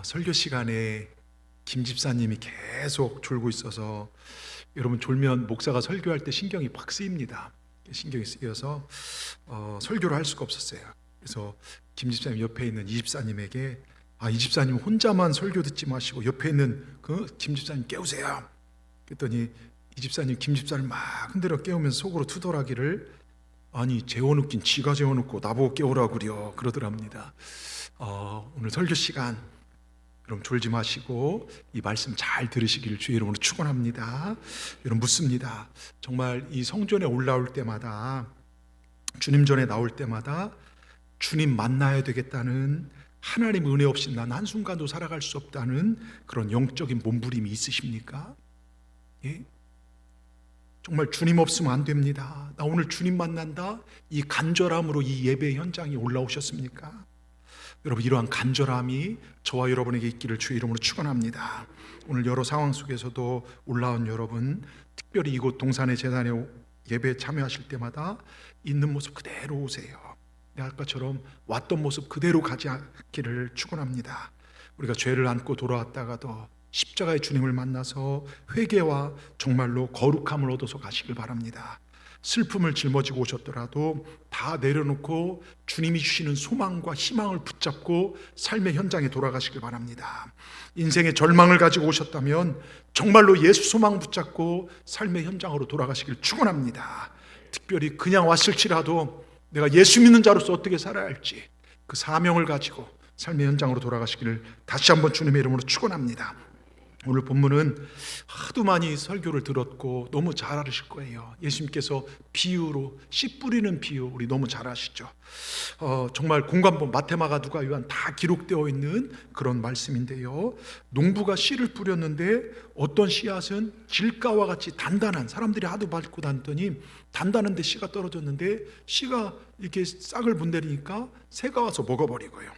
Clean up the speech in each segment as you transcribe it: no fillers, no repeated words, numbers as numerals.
설교 시간에 김 집사님이 계속 졸고 있어서 여러분 졸면 목사가 설교할 때 신경이 팍 쓰입니다. 신경이 쓰여서 설교를 할 수가 없었어요. 그래서 김 집사님 옆에 있는 이 집사님에게 이 집사님 혼자만 설교 듣지 마시고 옆에 있는 그 김 집사님 깨우세요. 그랬더니 이 집사님 김 집사를 막 흔들어 깨우면서 속으로 투덜하기를 아니 재워놓긴 지가 재워놓고 나보고 깨우라고 그러더랍니다. 오늘 설교 시간 여러분 졸지 마시고 이 말씀 잘 들으시기를 주의 이름으로 축원합니다. 여러분 묻습니다. 정말 이 성전에 올라올 때마다 주님 전에 나올 때마다 주님 만나야 되겠다는 하나님 은혜 없이 난 한순간도 살아갈 수 없다는 그런 영적인 몸부림이 있으십니까? 예? 정말 주님 없으면 안 됩니다. 나 오늘 주님 만난다. 이 간절함으로 이 예배 현장에 올라오셨습니까? 여러분 이러한 간절함이 저와 여러분에게 있기를 주의 이름으로 축원합니다. 오늘 여러 상황 속에서도 올라온 여러분, 특별히 이곳 동산의 제단에 예배에 참여하실 때마다 있는 모습 그대로 오세요. 아까처럼 왔던 모습 그대로 가지 않기를 축원합니다. 우리가 죄를 안고 돌아왔다가도 십자가의 주님을 만나서 회개와 정말로 거룩함을 얻어서 가시길 바랍니다. 슬픔을 짊어지고 오셨더라도 다 내려놓고 주님이 주시는 소망과 희망을 붙잡고 삶의 현장에 돌아가시길 바랍니다. 인생의 절망을 가지고 오셨다면 정말로 예수 소망 붙잡고 삶의 현장으로 돌아가시길 축원합니다. 특별히 그냥 왔을지라도 내가 예수 믿는 자로서 어떻게 살아야 할지 그 사명을 가지고 삶의 현장으로 돌아가시기를 다시 한번 주님의 이름으로 축원합니다. 오늘 본문은 하도 많이 설교를 들었고 너무 잘 알으실 거예요. 예수님께서 비유로 씨 뿌리는 비유 우리 너무 잘 아시죠? 정말 공관본 마태마가 누가 요한 다 기록되어 있는 그런 말씀인데요. 농부가 씨를 뿌렸는데 어떤 씨앗은 길가와 같이 단단한 사람들이 하도 밟고 다녔더니 단단한데 씨가 떨어졌는데 씨가 이렇게 싹을 문대리니까 새가 와서 먹어버리고요.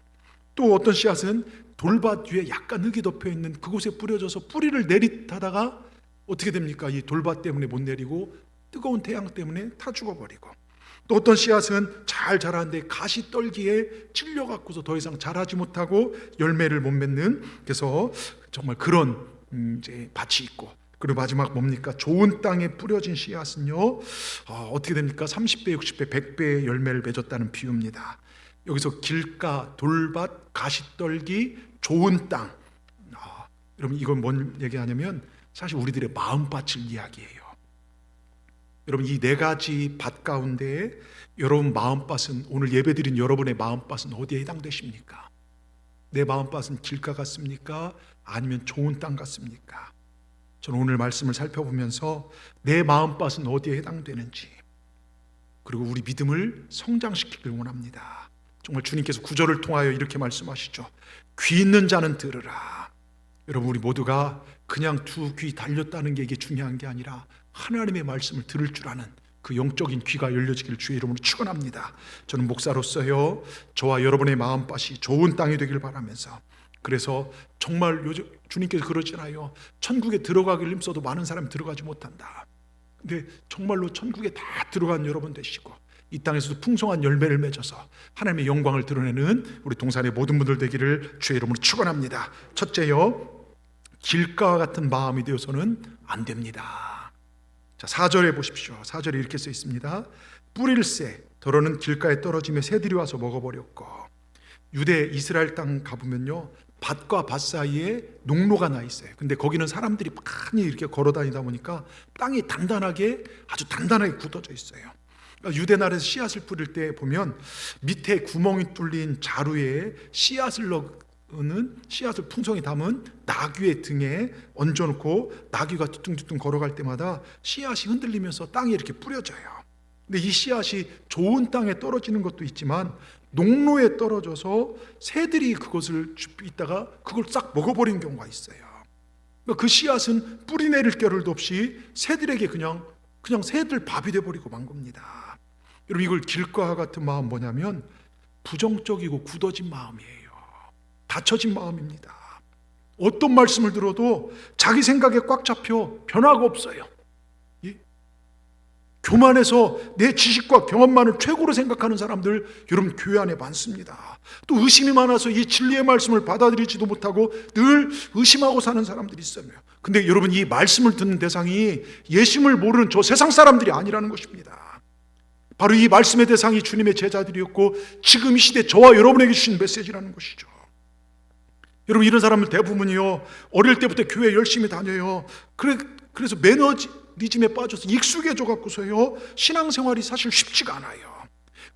또 어떤 씨앗은 돌밭 위에 약간 흙이 덮여 있는 그곳에 뿌려져서 뿌리를 내릿하다가 어떻게 됩니까? 이 돌밭 때문에 못 내리고 뜨거운 태양 때문에 타 죽어버리고, 또 어떤 씨앗은 잘 자라는데 가시 떨기에 찔려갖고서 더 이상 자라지 못하고 열매를 못 맺는, 그래서 정말 그런 이제 밭이 있고, 그리고 마지막 뭡니까? 좋은 땅에 뿌려진 씨앗은요 어떻게 됩니까? 30배, 60배, 100배의 열매를 맺었다는 비유입니다. 여기서 길가, 돌밭, 가시떨기, 좋은 땅. 여러분 이건 뭔 얘기하냐면 사실 우리들의 마음밭을 이야기해요. 여러분 이 네 가지 밭 가운데 여러분 마음밭은, 오늘 예배드린 여러분의 마음밭은 어디에 해당되십니까? 내 마음밭은 길가 같습니까? 아니면 좋은 땅 같습니까? 저는 오늘 말씀을 살펴보면서 내 마음밭은 어디에 해당되는지, 그리고 우리 믿음을 성장시키길 원합니다. 정말 주님께서 구절을 통하여 이렇게 말씀하시죠. 귀 있는 자는 들으라. 여러분 우리 모두가 그냥 두 귀 달렸다는 게 이게 중요한 게 아니라 하나님의 말씀을 들을 줄 아는 그 영적인 귀가 열려지기를 주의 이름으로 축원합니다. 저는 목사로서요 저와 여러분의 마음밭이 좋은 땅이 되길 바라면서, 그래서 정말 요즘 주님께서 그러잖아요. 천국에 들어가길 힘써도 많은 사람이 들어가지 못한다. 근데 정말로 천국에 다 들어간 여러분 되시고 이 땅에서도 풍성한 열매를 맺어서 하나님의 영광을 드러내는 우리 동산의 모든 분들 되기를 주의 이름으로 축원합니다. 첫째요, 길가와 같은 마음이 되어서는 안 됩니다. 자, 4절에 보십시오. 4절에 이렇게 써 있습니다. 뿌릴새 더러는 길가에 떨어지며 새들이 와서 먹어버렸고. 유대 이스라엘 땅 가보면요 밭과 밭 사이에 농로가 나 있어요. 근데 거기는 사람들이 많이 이렇게 걸어 다니다 보니까 땅이 단단하게, 아주 단단하게 굳어져 있어요. 유대 나라에서 씨앗을 뿌릴 때 보면 밑에 구멍이 뚫린 자루에 씨앗을 넣는, 씨앗을 풍성히 담은 나귀의 등에 얹어놓고 나귀가 뒤뚱뒤뚱 걸어갈 때마다 씨앗이 흔들리면서 땅에 이렇게 뿌려져요. 근데 이 씨앗이 좋은 땅에 떨어지는 것도 있지만 농로에 떨어져서 새들이 그것을 있다가 그걸 싹 먹어버리는 경우가 있어요. 그 씨앗은 뿌리 내릴 겨를도 없이 새들에게 그냥 새들 밥이 돼버리고 만 겁니다. 여러분 이걸 길가와 같은 마음 뭐냐면 부정적이고 굳어진 마음이에요. 닫혀진 마음입니다. 어떤 말씀을 들어도 자기 생각에 꽉 잡혀 변화가 없어요. 교만해서 내 지식과 경험만을 최고로 생각하는 사람들 여러분 교회 안에 많습니다. 또 의심이 많아서 이 진리의 말씀을 받아들이지도 못하고 늘 의심하고 사는 사람들이 있어요. 근데 여러분 이 말씀을 듣는 대상이 예수님을 모르는 저 세상 사람들이 아니라는 것입니다. 바로 이 말씀의 대상이 주님의 제자들이었고 지금 이 시대 저와 여러분에게 주신 메시지라는 것이죠. 여러분 이런 사람은 대부분이요 어릴 때부터 교회 열심히 다녀요. 그래서 매너리즘에 빠져서 익숙해져 갖고서요 신앙생활이 사실 쉽지가 않아요.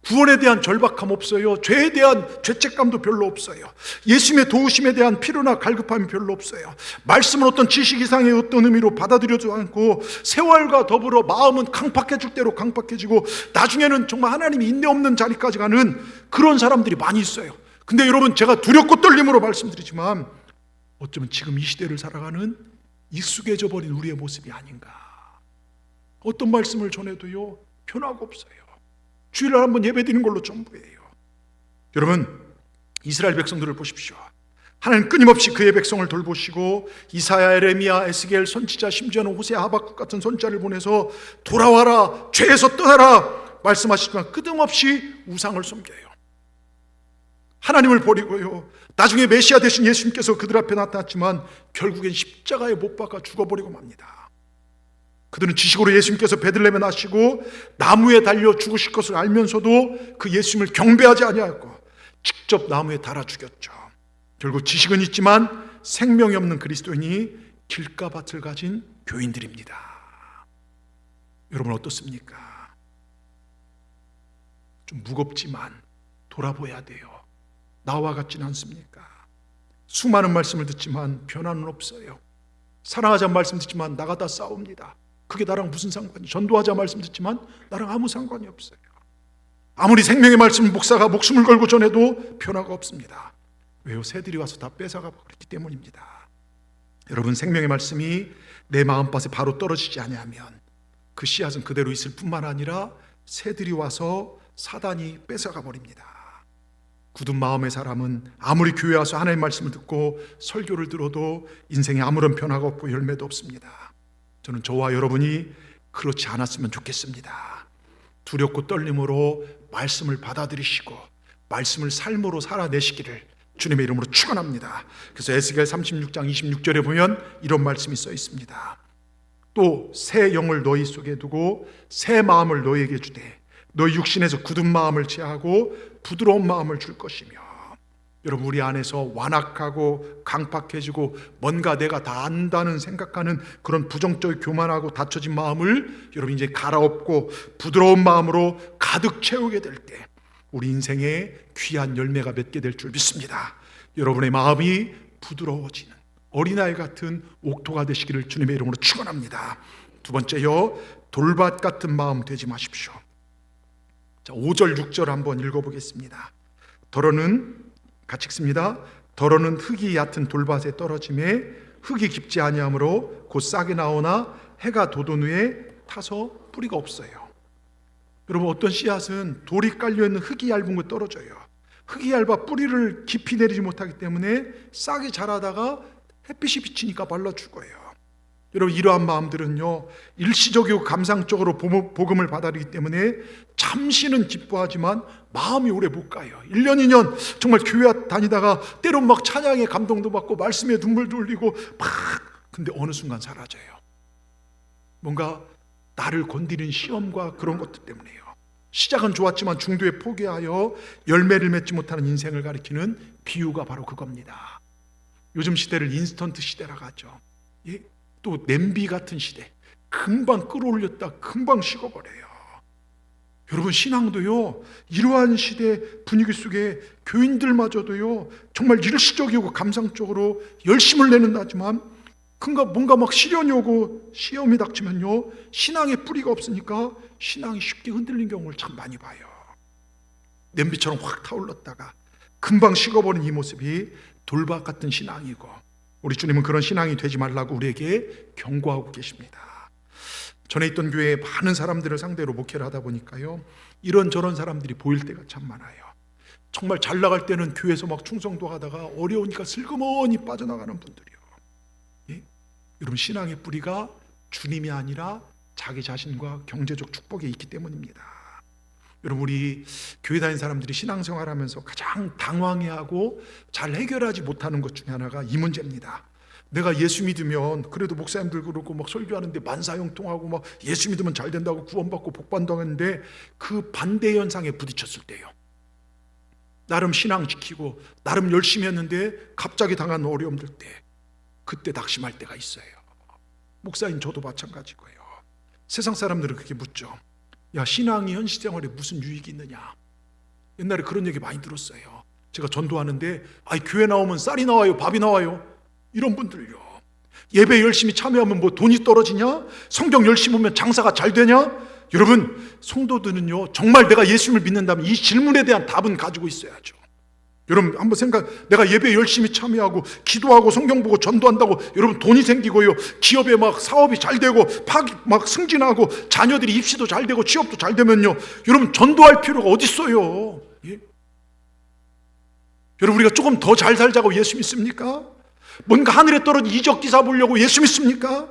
구원에 대한 절박함 없어요. 죄에 대한 죄책감도 별로 없어요. 예수님의 도우심에 대한 필요나 갈급함이 별로 없어요. 말씀은 어떤 지식 이상의 어떤 의미로 받아들여지지 않고 세월과 더불어 마음은 강팍해질 대로 강팍해지고 나중에는 정말 하나님이 인내 없는 자리까지 가는 그런 사람들이 많이 있어요. 근데 여러분 제가 두렵고 떨림으로 말씀드리지만 어쩌면 지금 이 시대를 살아가는 익숙해져 버린 우리의 모습이 아닌가. 어떤 말씀을 전해도요 변화가 없어요. 주일날 한번 예배드리는 걸로 전부예요. 여러분 이스라엘 백성들을 보십시오. 하나님 끊임없이 그의 백성을 돌보시고 이사야, 에레미야, 에스겔 선지자, 심지어는 호세, 하박국 같은 선지자를 보내서 돌아와라 죄에서 떠나라 말씀하시지만 끝없이 우상을 섬겨요. 하나님을 버리고요 나중에 메시아 되신 예수님께서 그들 앞에 나타났지만 결국엔 십자가에 못 박아 죽어버리고 맙니다. 그들은 지식으로 예수님께서 베들레헴에 나시고 나무에 달려 죽으실 것을 알면서도 그 예수님을 경배하지 아니하고 직접 나무에 달아 죽였죠. 결국 지식은 있지만 생명이 없는 그리스도인이 길가밭을 가진 교인들입니다. 여러분 어떻습니까? 좀 무겁지만 돌아보아야 돼요. 나와 같지는 않습니까? 수많은 말씀을 듣지만 변화는 없어요. 사랑하자 말씀 듣지만 나가다 싸웁니다. 그게 나랑 무슨 상관이? 전도하자 말씀 듣지만 나랑 아무 상관이 없어요. 아무리 생명의 말씀을 목사가 목숨을 걸고 전해도 변화가 없습니다. 왜요? 새들이 와서 다 뺏어가 버렸기 때문입니다. 여러분 생명의 말씀이 내 마음밭에 바로 떨어지지 아니하면 그 씨앗은 그대로 있을 뿐만 아니라 새들이 와서 사단이 뺏어가 버립니다. 굳은 마음의 사람은 아무리 교회 와서 하나님의 말씀을 듣고 설교를 들어도 인생에 아무런 변화가 없고 열매도 없습니다. 저는 저와 여러분이 그렇지 않았으면 좋겠습니다. 두렵고 떨림으로 말씀을 받아들이시고 말씀을 삶으로 살아내시기를 주님의 이름으로 축원합니다. 그래서 에스겔 36장 26절에 보면 이런 말씀이 써 있습니다. 또 새 영을 너희 속에 두고 새 마음을 너희에게 주되 너희 육신에서 굳은 마음을 제하고 부드러운 마음을 줄 것이며. 여러분 우리 안에서 완악하고 강팍해지고 뭔가 내가 다 안다는 생각하는 그런 부정적 교만하고 닫혀진 마음을 여러분 이제 갈아엎고 부드러운 마음으로 가득 채우게 될 때 우리 인생에 귀한 열매가 맺게 될 줄 믿습니다. 여러분의 마음이 부드러워지는 어린아이 같은 옥토가 되시기를 주님의 이름으로 축원합니다. 두 번째요, 돌밭 같은 마음 되지 마십시오. 자, 5절 6절 한번 읽어보겠습니다. 더러는 같이 읽습니다. 더러는 흙이 얕은 돌밭에 떨어짐에 흙이 깊지 아니하므로 곧 싹이 나오나 해가 돋은 후에 타서 뿌리가 없어요. 여러분 어떤 씨앗은 돌이 깔려있는 흙이 얇은 거 떨어져요. 흙이 얇아 뿌리를 깊이 내리지 못하기 때문에 싹이 자라다가 햇빛이 비치니까 말라 죽어요. 여러분 이러한 마음들은요 일시적이고 감상적으로 복음을 받아들이기 때문에 잠시는 기뻐하지만 마음이 오래 못 가요. 1년 2년 정말 교회 다니다가 때론 막 찬양에 감동도 받고 말씀에 눈물도 흘리고 막 근데 어느 순간 사라져요. 뭔가 나를 건드리는 시험과 그런 것들 때문에요. 시작은 좋았지만 중도에 포기하여 열매를 맺지 못하는 인생을 가리키는 비유가 바로 그겁니다. 요즘 시대를 인스턴트 시대라고 하죠. 또 냄비 같은 시대, 금방 끌어올렸다 금방 식어버려요. 여러분 신앙도요 이러한 시대 분위기 속에 교인들마저도요 정말 일시적이고 감상적으로 열심을 내는다지만 뭔가 막 시련이 오고 시험이 닥치면요 신앙의 뿌리가 없으니까 신앙이 쉽게 흔들린 경우를 참 많이 봐요. 냄비처럼 확 타올랐다가 금방 식어버린 이 모습이 돌밭 같은 신앙이고 우리 주님은 그런 신앙이 되지 말라고 우리에게 경고하고 계십니다. 전에 있던 교회에 많은 사람들을 상대로 목회를 하다 보니까요 이런저런 사람들이 보일 때가 참 많아요. 정말 잘 나갈 때는 교회에서 막 충성도 하다가 어려우니까 슬그머니 빠져나가는 분들이요. 예? 여러분 신앙의 뿌리가 주님이 아니라 자기 자신과 경제적 축복이 있기 때문입니다. 여러분, 우리 교회 다니는 사람들이 신앙생활하면서 가장 당황해하고 잘 해결하지 못하는 것 중에 하나가 이 문제입니다. 내가 예수 믿으면 그래도 목사님들 그러고 막 설교하는데 만사형통하고 막 예수 믿으면 잘 된다고 구원받고 복받는다는데 그 반대 현상에 부딪혔을 때요, 나름 신앙 지키고 나름 열심히 했는데 갑자기 당한 어려움들 때, 그때 낙심할 때가 있어요. 목사님 저도 마찬가지고요. 세상 사람들은 그렇게 묻죠. 야, 신앙이 현실생활에 무슨 유익이 있느냐. 옛날에 그런 얘기 많이 들었어요. 제가 전도하는데 교회 나오면 쌀이 나와요, 밥이 나와요, 이런 분들요. 예배 열심히 참여하면 뭐 돈이 떨어지냐? 성경 열심히 보면 장사가 잘 되냐? 여러분, 성도들은요, 정말 내가 예수님을 믿는다면 이 질문에 대한 답은 가지고 있어야죠. 여러분 한번 내가 예배 열심히 참여하고 기도하고 성경 보고 전도한다고 여러분 돈이 생기고요, 기업에 막 사업이 잘 되고 막 승진하고 자녀들이 입시도 잘 되고 취업도 잘 되면요, 여러분 전도할 필요가 어디 있어요? 예? 여러분, 우리가 조금 더 잘 살자고 예수 믿습니까? 뭔가 하늘에 떨어진 이적 기사 보려고 예수 믿습니까?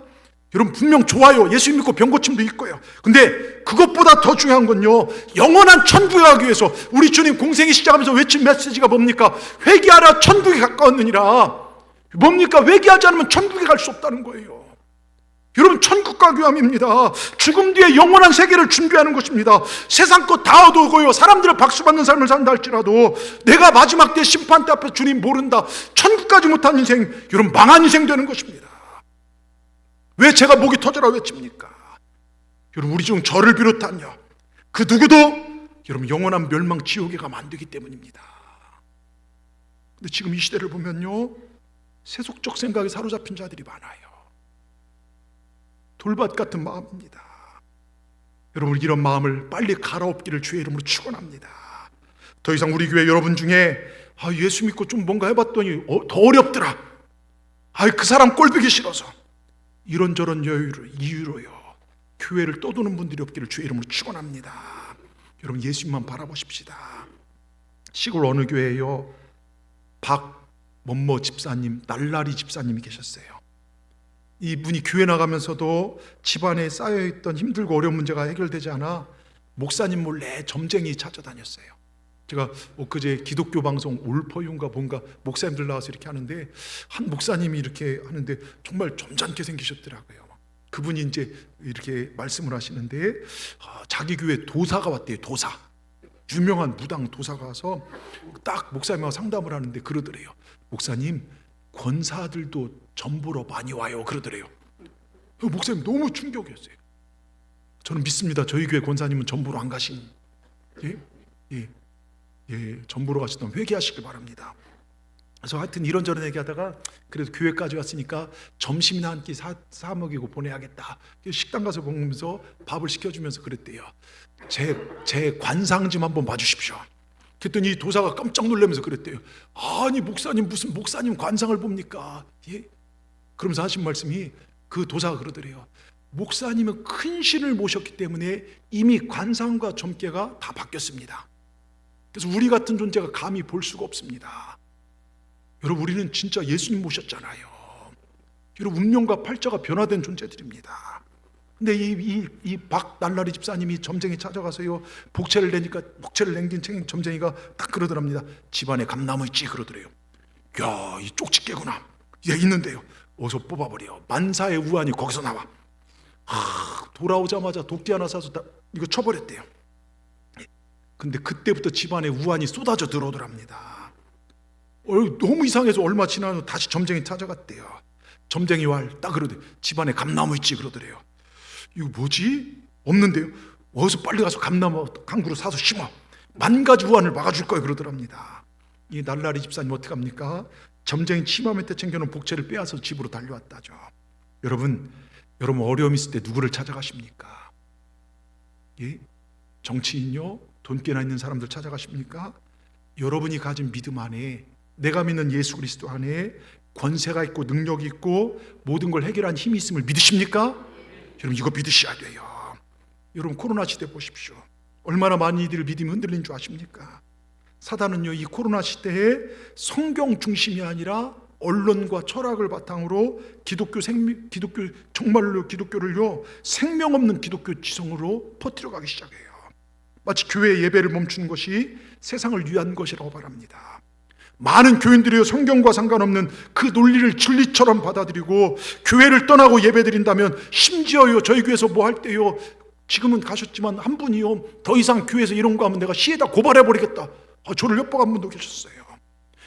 여러분 분명 좋아요. 예수 믿고 병 고침도 있고요. 근데 그것보다 더 중요한 건요, 영원한 천국에 가기 위해서 우리 주님 공생이 시작하면서 외친 메시지가 뭡니까? 회개하라, 천국에 가까웠느니라. 뭡니까? 회개하지 않으면 천국에 갈 수 없다는 거예요. 여러분, 천국 가기 위함입니다. 죽음 뒤에 영원한 세계를 준비하는 것입니다. 세상 것 다 얻어오고요, 사람들의 박수받는 삶을 산다 할지라도 내가 마지막 때 심판 때 앞에 주님 모른다, 천국 가지 못한 인생, 여러분 망한 인생 되는 것입니다. 왜 제가 목이 터져라 외칩니까? 여러분, 우리 중 저를 비롯한요, 그 누구도 여러분 영원한 멸망 지옥에 가면 안 되기 때문입니다. 근데 지금 이 시대를 보면요, 세속적 생각에 사로잡힌 자들이 많아요. 돌밭 같은 마음입니다. 여러분, 이런 마음을 빨리 갈아엎기를 주의 이름으로 축원합니다. 더 이상 우리 교회 여러분 중에 예수 믿고 좀 뭔가 해봤더니 더 어렵더라, 그 사람 꼴보기 싫어서, 이런저런 이유로요 교회를 떠도는 분들이 없기를 주의 이름으로 축원합니다. 여러분, 예수님만 바라보십시다. 시골 어느 교회에요, 박某집사님, 날라리 집사님이 계셨어요. 이분이 교회 나가면서도 집안에 쌓여있던 힘들고 어려운 문제가 해결되지 않아 목사님 몰래 점쟁이 찾아다녔어요. 제가 엊그제 기독교 방송 올포윤가 뭔가 목사님들 나와서 이렇게 하는데, 한 목사님이 이렇게 하는데 정말 점잖게 생기셨더라고요. 그분이 이제 이렇게 말씀을 하시는데, 자기 교회 도사가 왔대요. 도사, 유명한 무당 도사가 와서 딱 목사님하고 상담을 하는데 그러더래요. 목사님, 권사들도 전보러 많이 와요, 그러더래요. 목사님 너무 충격이었어요. 저는 믿습니다. 저희 교회 권사님은 전보러 안 가신, 전보러 가시던 회개하시길 바랍니다. 그래서 하여튼 이런저런 얘기하다가 그래도 교회까지 왔으니까 점심이나 한 끼 사 먹이고 보내야겠다. 식당 가서 먹으면서 밥을 시켜주면서 그랬대요. 제 관상 좀 한번 봐주십시오. 그랬더니 이 도사가 깜짝 놀라면서 그랬대요. 아니 목사님, 무슨 목사님 관상을 봅니까? 그러면서 하신 말씀이, 그 도사가 그러더래요. 목사님은 큰 신을 모셨기 때문에 이미 관상과 점괘가 다 바뀌었습니다. 그래서 우리 같은 존재가 감히 볼 수가 없습니다. 여러분, 우리는 진짜 예수님 모셨잖아요. 여러분, 운명과 팔자가 변화된 존재들입니다. 근데 이 박날라리 집사님이 점쟁이 찾아가서요, 복채를 내니까, 복채를 남긴 점쟁이가 딱 그러더랍니다. 집안에 감나무 있지? 그러더래요. 야, 이 쪽집게구나. 있는데요. 어서 뽑아버려. 만사의 우환이 거기서 나와. 돌아오자마자 도끼 하나 사서 이거 쳐버렸대요. 근데 그때부터 집안에 우환이 쏟아져 들어오더랍니다. 너무 이상해서 얼마 지나서 다시 점쟁이 찾아갔대요. 점쟁이 왈 딱 그러대. 집안에 감나무 있지? 그러더래요. 이거 뭐지? 없는데요. 어디서 빨리 가서 감나무 강구로 사서 심어. 만 가지 우환을 막아줄 거야, 그러더랍니다. 이 날라리 집사님 어떻게 합니까? 점쟁이 치마 밑에 챙겨놓은 복채를 빼앗아서 집으로 달려왔다죠. 여러분 어려움 있을 때 누구를 찾아가십니까? 정치인요? 돈깨나 있는 사람들 찾아가십니까? 여러분이 가진 믿음 안에, 내가 믿는 예수 그리스도 안에 권세가 있고 능력이 있고 모든 걸 해결한 힘이 있음을 믿으십니까? 여러분, 이거 믿으셔야 돼요. 여러분, 코로나 시대 보십시오. 얼마나 많은 이들을 믿음이 흔들린 줄 아십니까? 사단은요, 이 코로나 시대에 성경 중심이 아니라 언론과 철학을 바탕으로 기독교 정말로 기독교를요 생명 없는 기독교 지성으로 퍼뜨려가기 시작해요. 마치 교회 예배를 멈추는 것이 세상을 위한 것이라고 말합니다. 많은 교인들이 성경과 상관없는 그 논리를 진리처럼 받아들이고 교회를 떠나고 예배드린다면, 심지어요 저희 교회에서 뭐 할 때요, 지금은 가셨지만 한 분이요 더 이상 교회에서 이런 거 하면 내가 시에다 고발해버리겠다, 저를 협박한 분도 계셨어요.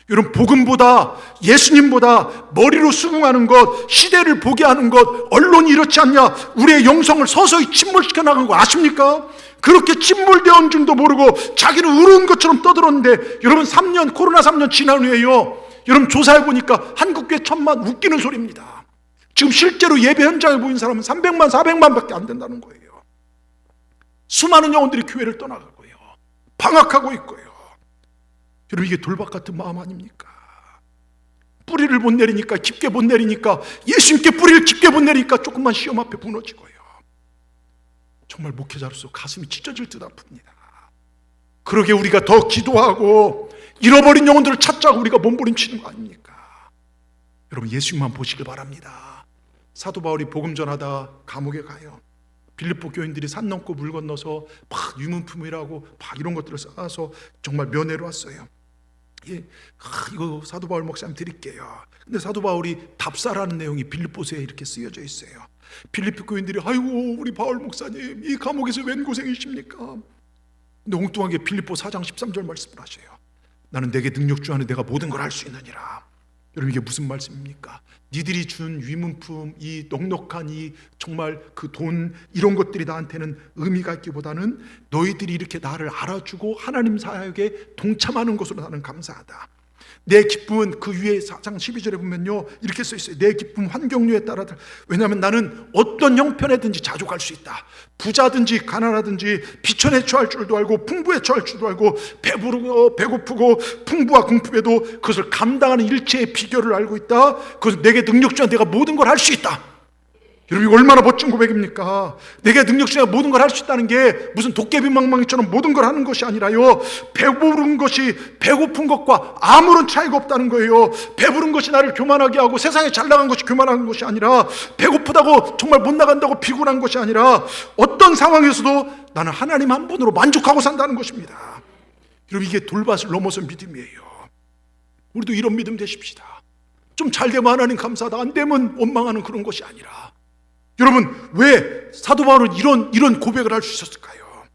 여러분, 복음보다, 예수님보다 머리로 수긍하는 것, 시대를 보게 하는 것, 언론이 이렇지 않냐, 우리의 영성을 서서히 침몰시켜 나간 거 아십니까? 그렇게 침몰되어 온 줄도 모르고 자기는 의로운 것처럼 떠들었는데, 여러분 코로나 3년 지난 후에요, 여러분 조사해보니까 한국교회 1,000만, 웃기는 소리입니다. 지금 실제로 예배 현장에 모인 사람은 300만 400만 밖에 안 된다는 거예요. 수많은 영혼들이 교회를 떠나가고요, 방학하고 있고요. 여러분, 이게 돌박 같은 마음 아닙니까? 뿌리를 못 내리니까, 깊게 못 내리니까, 예수님께 뿌리를 깊게 못 내리니까 조금만 시험 앞에 무너지고요. 정말 목회자로서 가슴이 찢어질 듯 아픕니다. 그러게 우리가 더 기도하고 잃어버린 영혼들을 찾자고 우리가 몸부림치는 거 아닙니까? 여러분, 예수님만 보시길 바랍니다. 사도 바울이 복음 전하다 감옥에 가요. 빌립보 교인들이 산 넘고 물 건너서 막 유문품이라고 막 이런 것들을 쌓아서 정말 면회로 왔어요. 이거 사도 바울 목사님 드릴게요. 근데 사도 바울이 답사라는 내용이 빌립보서에 이렇게 쓰여져 있어요. 빌립보 교인들이 아이고 우리 바울 목사님 이 감옥에서 웬 고생이십니까? 근데 엉뚱하게 빌립보 4장 13절 말씀을 하셔요. 나는 내게 능력 주 안에 내가 모든 걸 할 수 있느니라. 여러분, 이게 무슨 말씀입니까? 니들이 준 위문품, 이 넉넉한 이 정말 그 돈, 이런 것들이 나한테는 의미가 있기보다는 너희들이 이렇게 나를 알아주고 하나님 사역에 동참하는 것으로 나는 감사하다. 내 기쁨은, 그 위에 4장 12절에 보면요 이렇게 써 있어요. 내 기쁨 환경류에 따라, 왜냐하면 나는 어떤 형편에든지 자족할 수 있다. 부자든지 가난하든지 비천에 처할 줄도 알고 풍부에 처할 줄도 알고, 배부르고 배고프고 풍부와 궁핍에도 그것을 감당하는 일체의 비결을 알고 있다. 그것은 내게 능력 주한 내가 모든 걸 할 수 있다. 여러분, 이거 얼마나 멋진 고백입니까? 내게 능력 주한 모든 걸 할 수 있다는 게 무슨 도깨비 망망이처럼 모든 걸 하는 것이 아니라요, 배부른 것이 배고픈 것과 아무런 차이가 없다는 거예요. 배부른 것이 나를 교만하게 하고 세상에 잘 나간 것이 교만한 것이 아니라, 배고프다고 정말 못 나간다고 비굴한 것이 아니라, 어떤 상황에서도 나는 하나님 한 분으로 만족하고 산다는 것입니다. 여러분, 이게 돌밭을 넘어선 믿음이에요. 우리도 이런 믿음 되십시다. 좀 잘 되면 하나님 감사하다, 안 되면 원망하는 그런 것이 아니라. 여러분, 왜 사도 바울은 이런 고백을 할 수 있었을까요?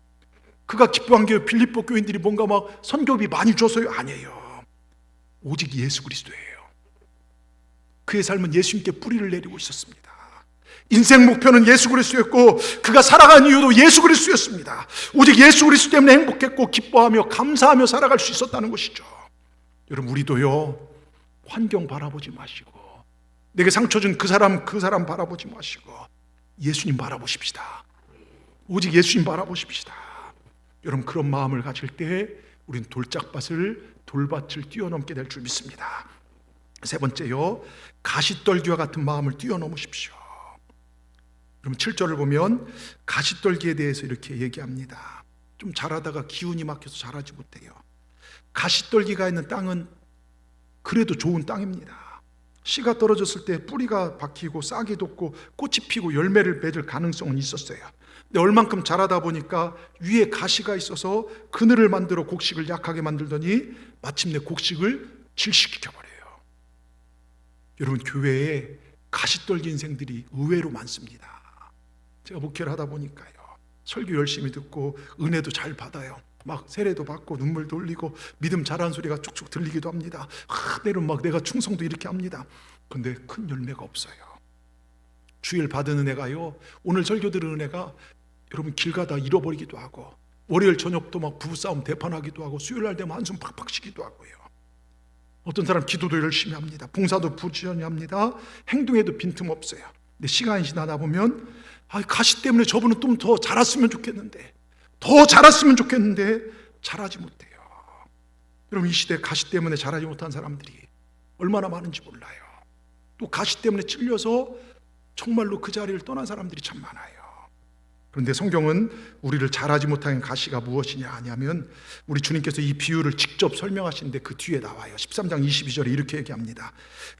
그가 기뻐한 게 빌립보 교인들이 뭔가 막 선교비 많이 줘서요? 아니에요. 오직 예수 그리스도예요. 그의 삶은 예수님께 뿌리를 내리고 있었습니다. 인생 목표는 예수 그리스도였고, 그가 살아간 이유도 예수 그리스도였습니다. 오직 예수 그리스도 때문에 행복했고 기뻐하며 감사하며 살아갈 수 있었다는 것이죠. 여러분, 우리도요 환경 바라보지 마시고, 내게 상처 준 그 사람 바라보지 마시고 예수님 바라보십시다. 오직 예수님 바라보십시다. 여러분, 그런 마음을 가질 때 우리는 돌밭을 뛰어넘게 될 줄 믿습니다. 세 번째요, 가시떨기와 같은 마음을 뛰어넘으십시오. 그럼 7절을 보면 가시떨기에 대해서 이렇게 얘기합니다. 좀 자라다가 기운이 막혀서 자라지 못해요. 가시떨기가 있는 땅은 그래도 좋은 땅입니다. 씨가 떨어졌을 때 뿌리가 박히고 싹이 돋고 꽃이 피고 열매를 맺을 가능성은 있었어요. 근데 얼만큼 자라다 보니까 위에 가시가 있어서 그늘을 만들어 곡식을 약하게 만들더니 마침내 곡식을 질식시켜버려요. 여러분, 교회에 가시떨기 인생들이 의외로 많습니다. 제가 목회를 하다 보니까요, 설교 열심히 듣고 은혜도 잘 받아요. 막 세례도 받고 눈물도 흘리고 믿음 자라는 소리가 쭉쭉 들리기도 합니다. 때론 막 내가 충성도 이렇게 합니다. 근데 큰 열매가 없어요. 주일 받은 은혜가요, 오늘 설교 들은 은혜가 여러분 길 가다 잃어버리기도 하고, 월요일 저녁도 막 부부싸움 대판하기도 하고, 수요일 날 되면 한숨 팍팍 쉬기도 하고요. 어떤 사람 기도도 열심히 합니다. 봉사도 부지런히 합니다. 행동에도 빈틈없어요. 근데 시간이 지나다 보면 가시 때문에 저분은 좀 더 자랐으면 좋겠는데, 자라지 못해요. 여러분, 이 시대에 가시 때문에 자라지 못한 사람들이 얼마나 많은지 몰라요. 또 가시 때문에 찔려서 정말로 그 자리를 떠난 사람들이 참 많아요. 그런데 성경은 우리를 자라지 못하는 가시가 무엇이냐 하냐면, 우리 주님께서 이 비유를 직접 설명하시는데 그 뒤에 나와요. 13장 22절에 이렇게 얘기합니다.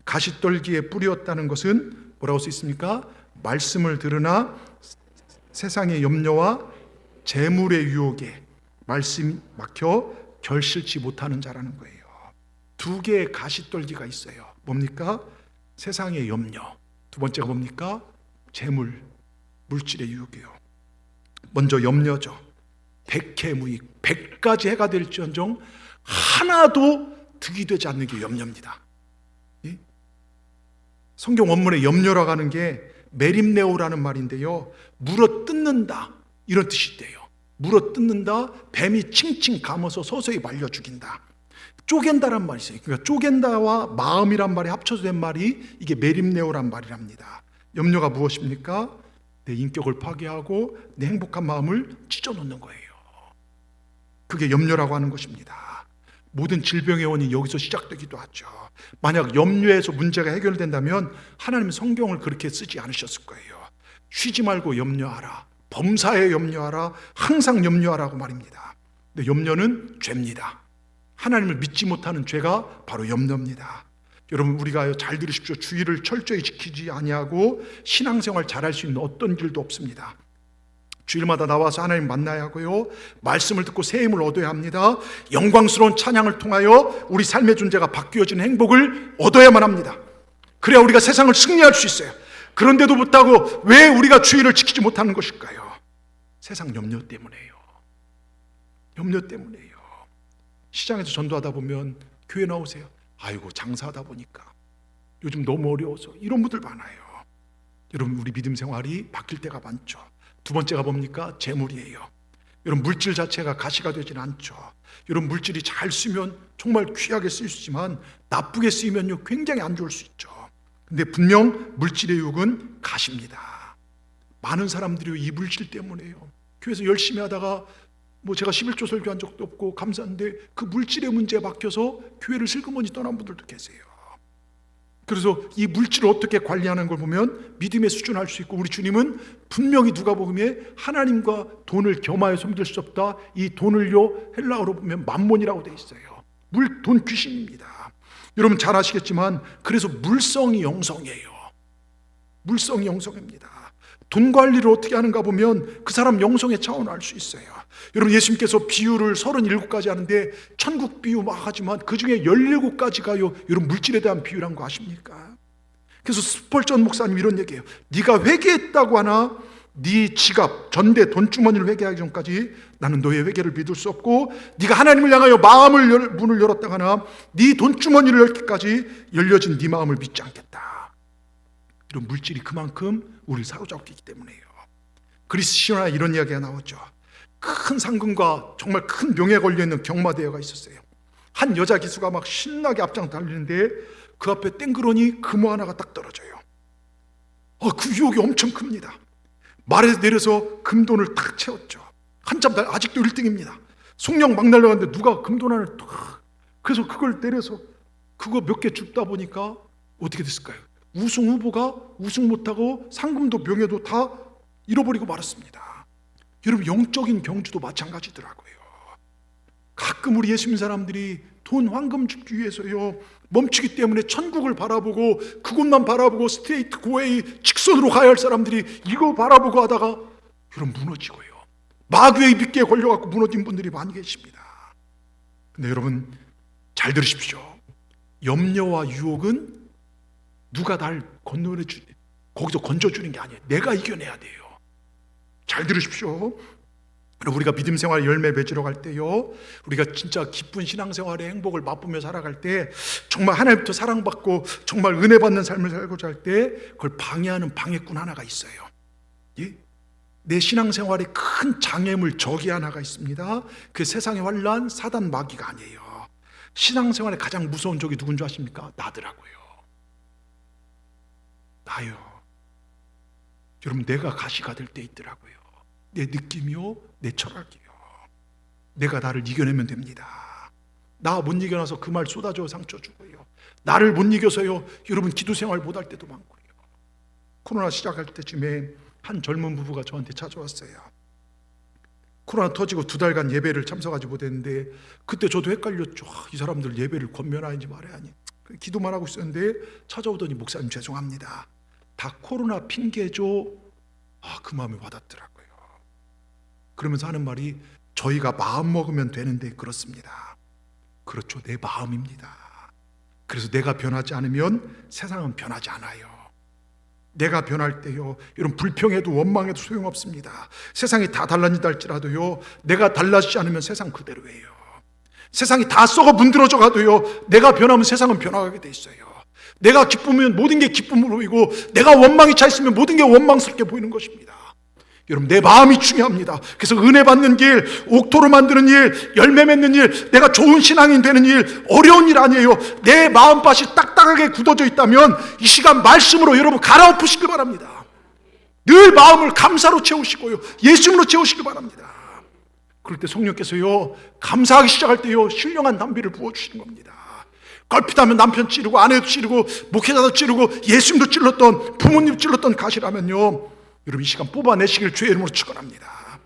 가시떨기에 뿌리였다는 것은 뭐라고 써 있습니까? 말씀을 들으나 세상의 염려와 재물의 유혹에 말씀이 막혀 결실치 못하는 자라는 거예요. 두 개의 가시떨기가 있어요. 뭡니까? 세상의 염려. 두 번째가 뭡니까? 재물, 물질의 유혹이요. 먼저 염려죠. 백해무익, 100가지 해가 될지언정 하나도 득이 되지 않는 게 염려입니다. 예? 성경 원문에 염려라고 하는 게 메림네오라는 말인데요, 물어 뜯는다 이런 뜻이 돼요. 물어 뜯는다, 뱀이 칭칭 감아서 서서히 말려 죽인다. 쪼갠다란 말이 있어요. 그러니까 쪼갠다와 마음이란 말이 합쳐서 된 말이 이게 메림네오란 말이랍니다. 염려가 무엇입니까? 내 인격을 파괴하고 내 행복한 마음을 찢어놓는 거예요. 그게 염려라고 하는 것입니다. 모든 질병의 원인이 여기서 시작되기도 하죠. 만약 염려에서 문제가 해결된다면 하나님은 성경을 그렇게 쓰지 않으셨을 거예요. 쉬지 말고 염려하라, 범사에 염려하라, 항상 염려하라고 말입니다. 근데 염려는 죄입니다. 하나님을 믿지 못하는 죄가 바로 염려입니다. 여러분, 우리가 잘 들으십시오. 주의를 철저히 지키지 아니하고 신앙생활 잘할 수 있는 어떤 길도 없습니다. 주일마다 나와서 하나님 만나야 하고요, 말씀을 듣고 새 힘을 얻어야 합니다. 영광스러운 찬양을 통하여 우리 삶의 존재가 바뀌어지는 행복을 얻어야만 합니다. 그래야 우리가 세상을 승리할 수 있어요. 그런데도 못하고 왜 우리가 주의를 지키지 못하는 것일까요? 세상 염려 때문에요. 염려 때문에요. 시장에서 전도하다 보면 교회 나오세요. 아이고, 장사하다 보니까 요즘 너무 어려워서, 이런 분들 많아요. 여러분, 우리 믿음 생활이 바뀔 때가 많죠. 두 번째가 뭡니까? 재물이에요. 여러분, 물질 자체가 가시가 되진 않죠. 여러분, 물질이 잘 쓰면 정말 귀하게 쓸 수 있지만 나쁘게 쓰이면요 굉장히 안 좋을 수 있죠. 근데 분명 물질의 유혹은 가시입니다. 많은 사람들이 이 물질 때문에요, 교회에서 열심히 하다가 제가 11조 설교한 적도 없고 감사한데 그 물질의 문제에 박혀서 교회를 슬그머니 떠난 분들도 계세요. 그래서 이 물질을 어떻게 관리하는 걸 보면 믿음의 수준을 알 수 있고, 우리 주님은 분명히 누가복음에 하나님과 돈을 겸하여 섬길 수 없다, 이 돈을요 헬라어로 보면 맘몬이라고 되어 있어요. 돈 귀신입니다. 여러분 잘 아시겠지만 그래서 물성이 영성이에요. 물성이 영성입니다. 돈 관리를 어떻게 하는가 보면 그 사람 영성의 차원을 알 수 있어요. 여러분, 예수님께서 비유를 37가지 하는데 천국 비유 막 하지만 그 중에 17가지가요 여러분 물질에 대한 비유란 거 아십니까? 그래서 스펄전 목사님 이런 얘기해요. 네가 회개했다고 하나 네 지갑, 전대, 돈주머니를 회개하기 전까지 나는 너의 회개를 믿을 수 없고, 네가 하나님을 향하여 문을 열었다고 하나 네 돈주머니를 열기까지 열려진 네 마음을 믿지 않겠다. 이런 물질이 그만큼 우리를 사로잡기 때문에요. 그리스 신화에 이런 이야기가 나오죠. 큰 상금과 정말 큰 명예에 걸려있는 경마대회가 있었어요. 한 여자 기수가 막 신나게 앞장 달리는데 그 앞에 땡그러니 금호 하나가 딱 떨어져요. 그 유혹이 엄청 큽니다. 말에서 내려서 금돈을 탁 채웠죠. 한참 아직도 1등입니다. 속령 막 날려갔는데 누가 금돈 하나를 탁, 그래서 그걸 내려서 그거 몇 개 줍다 보니까 어떻게 됐을까요? 우승 후보가 우승 못하고 상금도 명예도 다 잃어버리고 말았습니다. 여러분, 영적인 경주도 마찬가지더라고요. 가끔 우리 예수 믿는 사람들이 돈, 황금 줍기 위해서요 멈추기 때문에 천국을 바라보고 그곳만 바라보고 스트레이트 고웨이 직선으로 가야 할 사람들이 이거 바라보고 하다가 여러분 무너지고요, 마귀의 빗기에 걸려갖고 무너진 분들이 많이 계십니다. 근데 여러분 잘 들으십시오. 염려와 유혹은 누가 날 거기서 건져주는 게 아니에요. 내가 이겨내야 돼요. 잘 들으십시오. 우리가 믿음 생활 열매 맺으러 갈 때요, 우리가 진짜 기쁜 신앙생활의 행복을 맛보며 살아갈 때, 정말 하나님부터 사랑받고 정말 은혜 받는 삶을 살고자 할 때 그걸 방해하는 방해꾼 하나가 있어요. 예? 내 신앙생활에 큰 장애물, 적이 하나가 있습니다. 그 세상의 환란, 사단, 마귀가 아니에요. 신앙생활에 가장 무서운 적이 누군지 아십니까? 나더라고요. 나요. 여러분, 내가 가시가 될 때 있더라고요. 내 느낌이요, 내 철학이요. 내가 나를 이겨내면 됩니다. 나 못 이겨놔서 그 말 쏟아져 상처 주고요, 나를 못 이겨서요 여러분 기도 생활 못 할 때도 많고요. 코로나 시작할 때쯤에 한 젊은 부부가 저한테 찾아왔어요. 코로나 터지고 2달간 예배를 참석하지 못했는데 그때 저도 헷갈렸죠. 이 사람들 예배를 권면하는지 말아야 하니 기도만 하고 있었는데 찾아오더니 목사님 죄송합니다. 다 코로나 핑계죠. 그 마음이 와닿더라고요. 그러면서 하는 말이 저희가 마음 먹으면 되는데 그렇습니다. 그렇죠. 내 마음입니다. 그래서 내가 변하지 않으면 세상은 변하지 않아요. 내가 변할 때요, 이런 불평해도 원망해도 소용없습니다. 세상이 다 달라진다 할지라도요, 내가 달라지지 않으면 세상 그대로예요. 세상이 다 썩어 문드러져 가도요, 내가 변하면 세상은 변화하게 돼 있어요. 내가 기쁘면 모든 게 기쁨으로 보이고 내가 원망이 차 있으면 모든 게 원망스럽게 보이는 것입니다. 여러분, 내 마음이 중요합니다. 그래서 은혜 받는 길, 옥토로 만드는 일, 열매 맺는 일, 내가 좋은 신앙인 되는 일, 어려운 일 아니에요. 내 마음밭이 딱딱하게 굳어져 있다면 이 시간 말씀으로 여러분 갈아엎으시길 바랍니다. 늘 마음을 감사로 채우시고요, 예수님으로 채우시길 바랍니다. 그럴 때 성령께서요, 감사하기 시작할 때요, 신령한 담비를 부어주시는 겁니다. 걸핏하면 남편 찌르고 아내도 찌르고 목회자도 찌르고 예수님도 찔렀던, 부모님 찔렀던 가시라면요, 여러분 이 시간 뽑아내시길 주의 이름으로 축원합니다.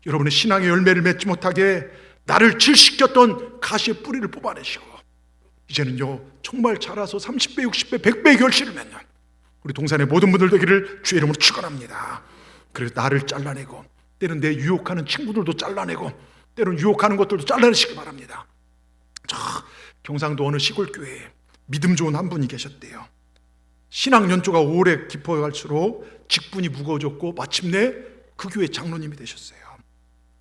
여러분의 신앙의 열매를 맺지 못하게 나를 질시켰던 가시의 뿌리를 뽑아내시고 이제는요, 정말 자라서 30배, 60배, 100배의 결실을 맺는 우리 동산의 모든 분들 되기를 주의 이름으로 축원합니다. 그래서 나를 잘라내고, 때는 내 유혹하는 친구들도 잘라내고, 때로는 유혹하는 것들도 잘라내시기 바랍니다. 저 경상도 어느 시골 교회에 믿음 좋은 한 분이 계셨대요. 신앙 연조가 오래 깊어갈수록 직분이 무거워졌고 마침내 그 교회 장로님이 되셨어요.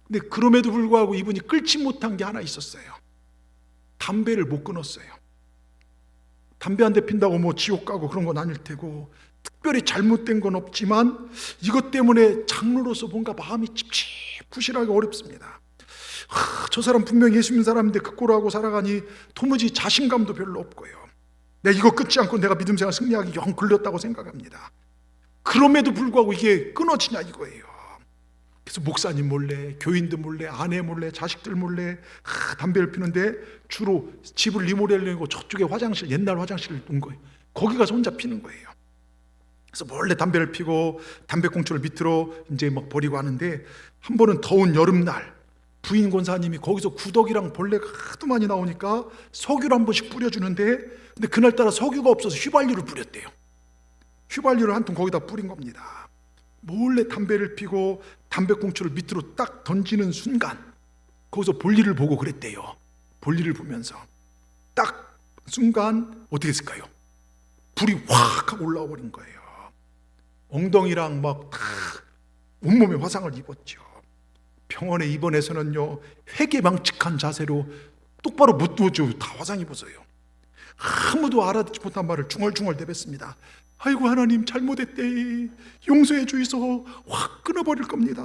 근데 그럼에도 불구하고 이분이 끊지 못한 게 하나 있었어요. 담배를 못 끊었어요. 담배 한 대 핀다고 뭐 지옥 가고 그런 건 아닐 테고, 특별히 잘못된 건 없지만 이것 때문에 장로로서 뭔가 마음이 찝찝부실하게 어렵습니다. 저 사람 분명히 예수 믿는 사람인데 그 꼴하고 살아가니 도무지 자신감도 별로 없고요, 내가 이거 끊지 않고 내가 믿음 생활 승리하기 영 걸렸다고 생각합니다. 그럼에도 불구하고 이게 끊어지냐 이거예요. 그래서 목사님 몰래, 교인들 몰래, 아내 몰래, 자식들 몰래 담배를 피는데 주로 집을 리모델링하고 저쪽에 화장실, 옛날 화장실을 둔 거예요. 거기 가서 혼자 피는 거예요. 그래서 몰래 담배를 피고 담배꽁초를 밑으로 이제 막 버리고 하는데, 한 번은 더운 여름날 부인 권사님이 거기서 구더기랑 벌레가 하도 많이 나오니까 석유를 한 번씩 뿌려주는데, 근데 그날따라 석유가 없어서 휘발유를 뿌렸대요. 휘발유를 한 통 거기다 뿌린 겁니다. 몰래 담배를 피고 담배꽁초를 밑으로 딱 던지는 순간 거기서 볼일을 보고 그랬대요. 볼일을 보면서 딱 순간 어떻게 했을까요? 불이 확 하고 올라와 버린 거예요. 엉덩이랑 막 다 온몸에 화상을 입었죠. 병원에 입원해서는요, 회개망측한 자세로 똑바로 못 누워줘. 다 화상 입어서요. 아무도 알아듣지 못한 말을 중얼중얼 대뱉습니다. 아이고 하나님, 잘못했대, 용서해 주이소. 확 끊어버릴 겁니다.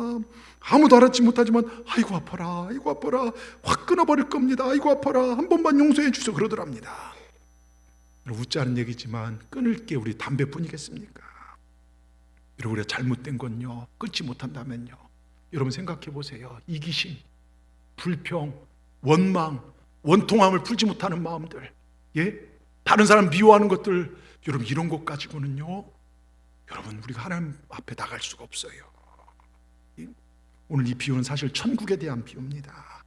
아무도 알아듣지 못하지만 아이고 아파라, 아이고 아파라, 확 끊어버릴 겁니다. 아이고 아파라, 한 번만 용서해 주소 그러더랍니다. 웃지 않은 얘기지만 끊을 게 우리 담배뿐이겠습니까? 여러분, 우리가 잘못된 건요, 끊지 못한다면요, 여러분 생각해 보세요. 이기심, 불평, 원망, 원통함을 풀지 못하는 마음들, 다른 사람 미워하는 것들, 여러분 이런 것 가지고는요, 여러분 우리가 하나님 앞에 나갈 수가 없어요. 오늘 이 비유는 사실 천국에 대한 비유입니다.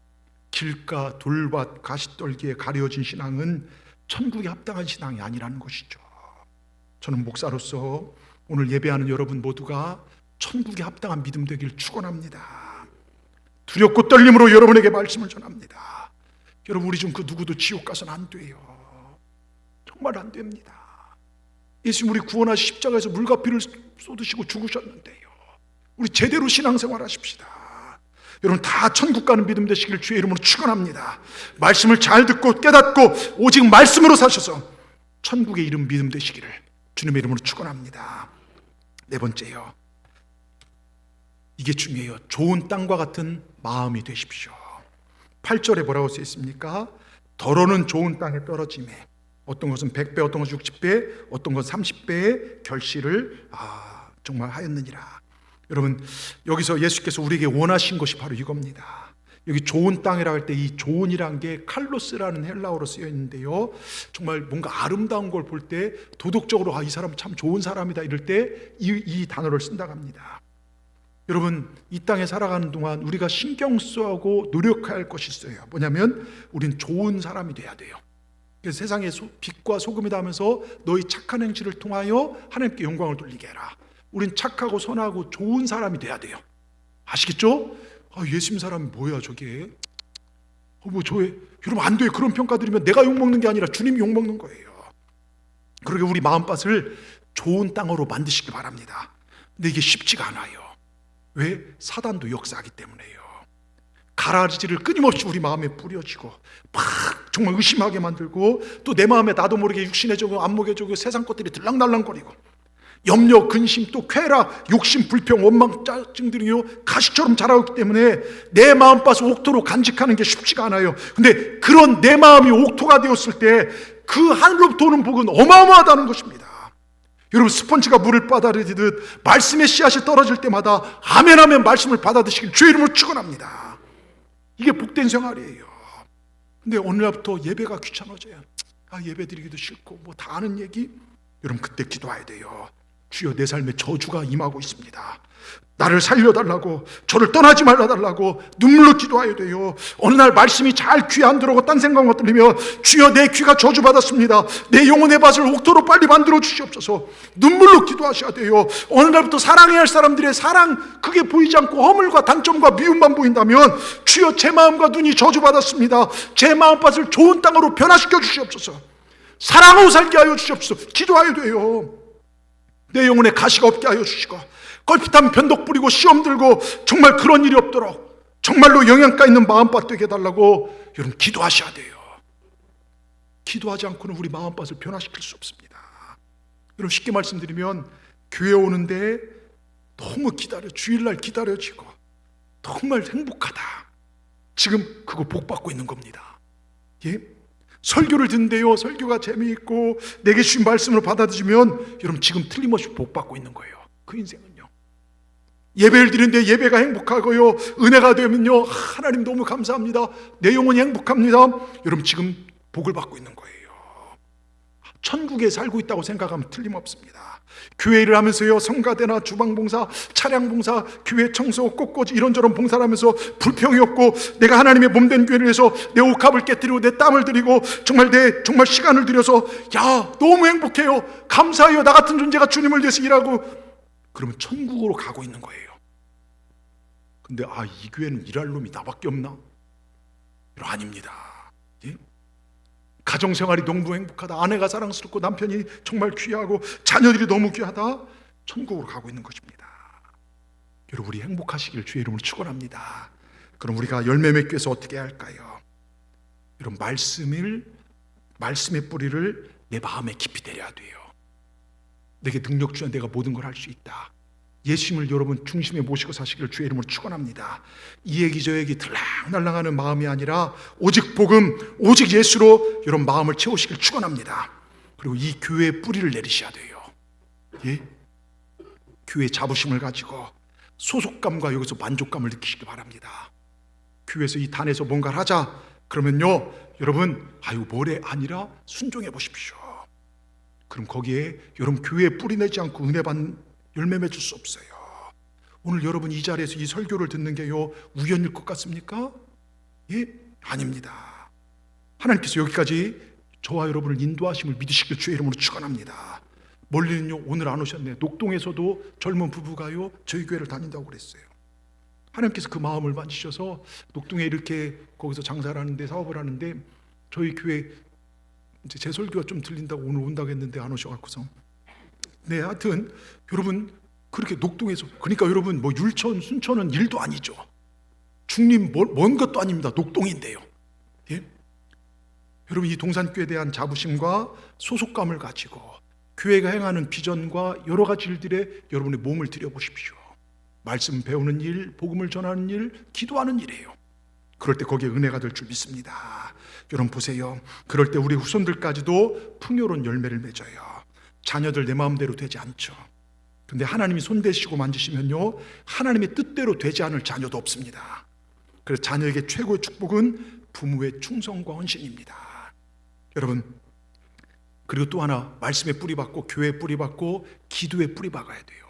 길가, 돌밭, 가시떨기에 가려진 신앙은 천국에 합당한 신앙이 아니라는 것이죠. 저는 목사로서 오늘 예배하는 여러분 모두가 천국에 합당한 믿음 되길 축원합니다. 두렵고 떨림으로 여러분에게 말씀을 전합니다. 여러분, 우리 중 그 누구도 지옥 가서는 안 돼요. 정말 안 됩니다. 예수님 우리 구원하시 십자가에서 물과 피를 쏟으시고 죽으셨는데요, 우리 제대로 신앙생활 하십시다. 여러분 다 천국 가는 믿음 되시길 주의 이름으로 축원합니다. 말씀을 잘 듣고 깨닫고 오직 말씀으로 사셔서 천국에 이른 믿음 되시기를 주님의 이름으로 축원합니다. 네 번째요, 이게 중요해요. 좋은 땅과 같은 마음이 되십시오. 8절에 뭐라고 써 있습니까? 더러는 좋은 땅에 떨어짐에 어떤 것은 100배, 어떤 것은 60배, 어떤 것은 30배의 결실을 정말 하였느니라. 여러분, 여기서 예수께서 우리에게 원하신 것이 바로 이겁니다. 여기 좋은 땅이라고 할 때 이 좋은이란 게 칼로스라는 헬라어로 쓰여 있는데요, 정말 뭔가 아름다운 걸 볼 때 도덕적으로 이 사람 참 좋은 사람이다 이럴 때 이 단어를 쓴다고 합니다. 여러분, 이 땅에 살아가는 동안 우리가 신경 쓰고 노력해야 할 것이 있어요. 뭐냐면 우린 좋은 사람이 돼야 돼요. 그래서 세상에 빛과 소금이다 하면서 너희 착한 행실을 통하여 하나님께 영광을 돌리게 해라. 우린 착하고 선하고 좋은 사람이 돼야 돼요. 아시겠죠? 예수님 사람이 뭐야 저게? 여러분 안 돼요. 그런 평가 드리면 내가 욕먹는 게 아니라 주님이 욕먹는 거예요. 그러게 우리 마음밭을 좋은 땅으로 만드시길 바랍니다. 근데 이게 쉽지가 않아요. 왜? 사단도 역사하기 때문에요. 가라지를 끊임없이 우리 마음에 뿌려지고 막 정말 의심하게 만들고, 또 내 마음에 나도 모르게 육신의 적용, 안목의 적용, 세상 것들이 들락날락거리고, 염려, 근심, 또 쾌락, 욕심, 불평, 원망, 짜증들이요 가시처럼 자라오기 때문에 내 마음밭을 옥토로 간직하는 게 쉽지가 않아요. 근데 그런 내 마음이 옥토가 되었을 때 그 하늘로부터 오는 복은 어마어마하다는 것입니다. 여러분, 스펀지가 물을 받아들이듯 말씀의 씨앗이 떨어질 때마다 아멘 하면 말씀을 받아드시길 주의 이름으로 축원합니다. 이게 복된 생활이에요. 근데 어느 날부터 예배가 귀찮아져요. 예배 드리기도 싫고 뭐 다 아는 얘기. 여러분, 그때 기도해야 돼요. 주여, 내 삶에 저주가 임하고 있습니다. 나를 살려달라고, 저를 떠나지 말아달라고 눈물로 기도해야 돼요. 어느 날 말씀이 잘 귀에 안 들어오고 딴 생각만 들리면 주여, 내 귀가 저주받았습니다. 내 영혼의 밭을 옥토로 빨리 만들어 주시옵소서. 눈물로 기도하셔야 돼요. 어느 날부터 사랑해야 할 사람들의 사랑, 그게 보이지 않고 허물과 단점과 미움만 보인다면 주여, 제 마음과 눈이 저주받았습니다. 제 마음밭을 좋은 땅으로 변화시켜 주시옵소서. 사랑하고 살게 하여 주시옵소서. 기도해야 돼요. 내 영혼에 가시가 없게 하여 주시고, 걸핏하면 변덕 부리고 시험 들고 정말 그런 일이 없도록 정말로 영양가 있는 마음밭 되게 해달라고 여러분 기도하셔야 돼요. 기도하지 않고는 우리 마음밭을 변화시킬 수 없습니다. 여러분, 쉽게 말씀드리면 교회 오는데 너무 주일날 기다려지고 정말 행복하다. 지금 그거 복 받고 있는 겁니다. 예? 설교를 듣는데요, 설교가 재미있고 내게 주신 말씀을 받아들이면 여러분 지금 틀림없이 복 받고 있는 거예요. 그 인생은요. 예배를 드리는데 예배가 행복하고요, 은혜가 되면요, 하나님 너무 감사합니다. 내 영혼이 행복합니다. 여러분 지금 복을 받고 있는 거예요. 천국에 살고 있다고 생각하면 틀림없습니다. 교회 일을 하면서요, 성가대나 주방봉사, 차량봉사, 교회 청소, 꽃꽂이 이런저런 봉사를 하면서 불평이 없고, 내가 하나님의 몸된 교회를 위해서 내 옥합을 깨뜨리고 내 땀을 들이고 정말 시간을 들여서 너무 행복해요, 감사해요, 나 같은 존재가 주님을 위해서 일하고, 그러면 천국으로 가고 있는 거예요. 근데 이 교회는 일할 놈이 나밖에 없나? 아닙니다. 예? 가정생활이 너무 행복하다, 아내가 사랑스럽고 남편이 정말 귀하고 자녀들이 너무 귀하다, 천국으로 가고 있는 것입니다. 여러분, 우리 행복하시길 주의 이름으로 축원합니다. 그럼 우리가 열매 맺기 위해서 어떻게 해야 할까요? 여러분, 말씀의 뿌리를 내 마음에 깊이 내려야 돼요. 내게 능력 주면 내가 모든 걸 할 수 있다. 예수님을 여러분 중심에 모시고 사시기를 주의 이름으로 축원합니다. 이 얘기 저 얘기 들락날락하는 마음이 아니라 오직 복음, 오직 예수로 여러분 마음을 채우시길 축원합니다. 그리고 이 교회에 뿌리를 내리셔야 돼요. 예? 교회의 자부심을 가지고 소속감과 여기서 만족감을 느끼시기 바랍니다. 교회에서 이 단에서 뭔가를 하자 그러면요, 여러분 뭐래 아니라 순종해 보십시오. 그럼 거기에 여러분 교회에 뿌리 내지 않고 은혜 받는 열매 맺을 수 없어요. 오늘 여러분 이 자리에서 이 설교를 듣는 게요 우연일 것 같습니까? 예? 아닙니다. 하나님께서 여기까지 저와 여러분을 인도하심을 믿으시길 주의 이름으로 축원합니다. 멀리는요 오늘 안 오셨네. 녹동에서도 젊은 부부가요 저희 교회를 다닌다고 그랬어요. 하나님께서 그 마음을 만지셔서 녹동에 이렇게 거기서 장사를 하는데, 사업을 하는데, 저희 교회 이제 제 설교가 좀 들린다고 오늘 온다고 했는데 안 오셔갖고서, 네, 하여튼 여러분 그렇게 녹동에서, 그러니까 여러분 뭐 율천, 순천은 일도 아니죠. 중림 먼 것도 아닙니다. 녹동인데요. 예? 여러분 이 동산교회에 대한 자부심과 소속감을 가지고 교회가 행하는 비전과 여러 가지 일들에 여러분의 몸을 들여보십시오. 말씀 배우는 일, 복음을 전하는 일, 기도하는 일이에요. 그럴 때 거기에 은혜가 될 줄 믿습니다. 여러분 보세요. 그럴 때 우리 후손들까지도 풍요로운 열매를 맺어요. 자녀들 내 마음대로 되지 않죠. 근데 하나님이 손대시고 만지시면요 하나님의 뜻대로 되지 않을 자녀도 없습니다. 그래서 자녀에게 최고의 축복은 부모의 충성과 헌신입니다. 여러분, 그리고 또 하나, 말씀에 뿌리박고 교회에 뿌리박고 기도에 뿌리박아야 돼요.